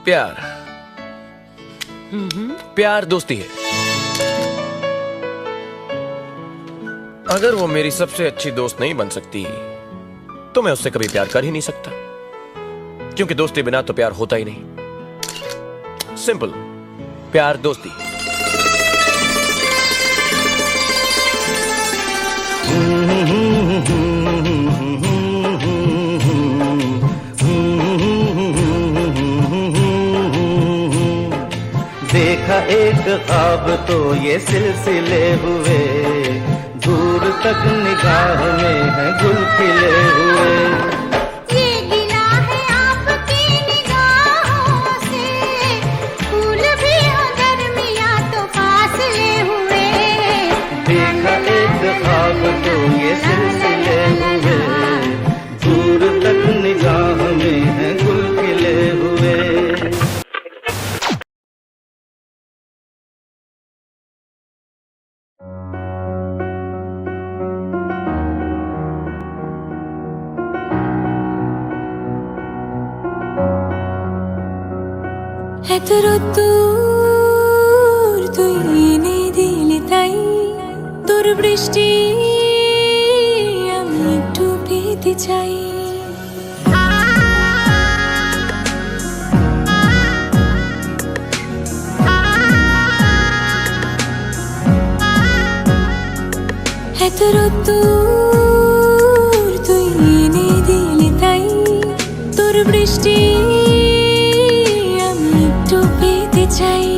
प्यार प्यार दोस्ती है। अगर वो मेरी सबसे अच्छी दोस्त नहीं बन सकती तो मैं उससे कभी प्यार कर ही नहीं सकता, क्योंकि दोस्ती बिना तो प्यार होता ही नहीं। सिंपल, प्यार दोस्ती। देखा एक ख्वाब तो ये सिलसिले हुए, दूर तक निगाह में है गुल खिले हुए। ये गिला है आपकी निगाहों से, फूल भी हो गर्मियाँ तो फासले हुए। देखा एक ख्वाब तो ये सिलसिले हुए, दूर तक निगाह में है गुल खिले हुए। এতদূর তুই এনে দিলি তাই, তোর বৃষ্টি আমি একটু পেতে চাই। এতদূর তুই এনে দিলি তাই, তোর বৃষ্টি চাই।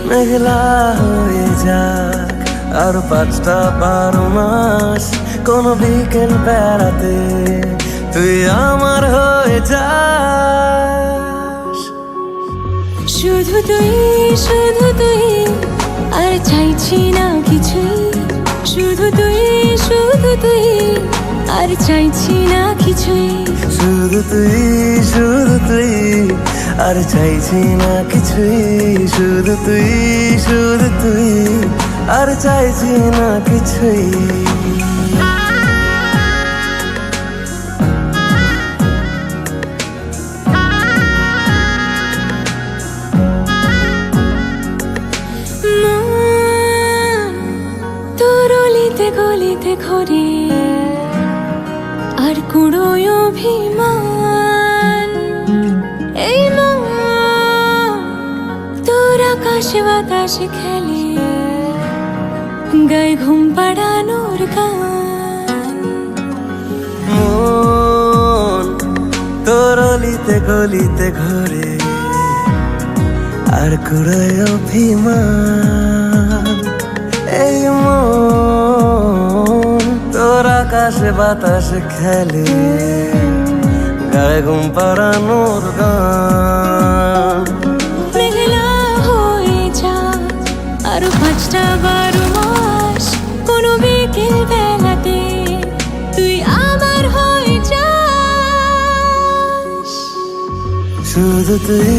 মেঘলা হয়ে যাক আর 5টা 12 মাস, কোন বিকেল বেড়াতে তুই আমার হয়ে যাস। শুধু তুই আর চাইছি না কিছুই, শুধু তুই আর চাইছি না কিছুই, শুধু তুই আর চাইছি না কিছুই, শুধু তুই আর চাইছি না কিছুই। তোর অলিতে গলিতে ঘরে আর কুড়োয় অভিমান, এই মন তোর আকাশে বাতাসে খেলে, গায়ে ঘুম পাড়ানোর গান। মন তোর অলিতে গলিতে ঘরে আর কুড়ায় অভিমান, এই মন তোর আকাশে বাতাসে খেলে, গায়ে ঘুম পাড়ানোর গান। মেঘলা হয়ে যাক আরো 5টা 12 মাস, কোনো বিকেল বেলাতে তুই আমার হয়ে যাস। শুধু তুই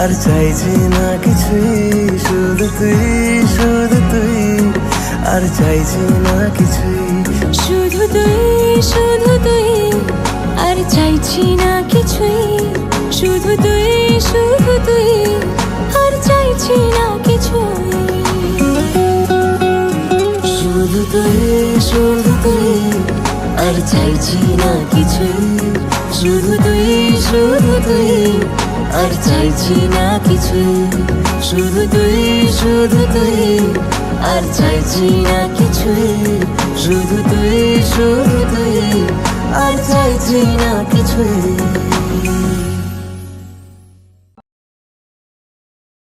আর চাইছি না কিছুই, শুধু তুই আর চাইছি না কিছুই, শুধু তুই আর চাইছি না কিছুই, শুধু তুই আর চাইছি না কিছুই। শুধু তুই আর চাইছি না কিছুই, শুধু তুই আর চাইছি না কিছুই, শুধু তুই আর চাইছি না কিছুই, শুধু তুই আর চাইছি না কিছুই।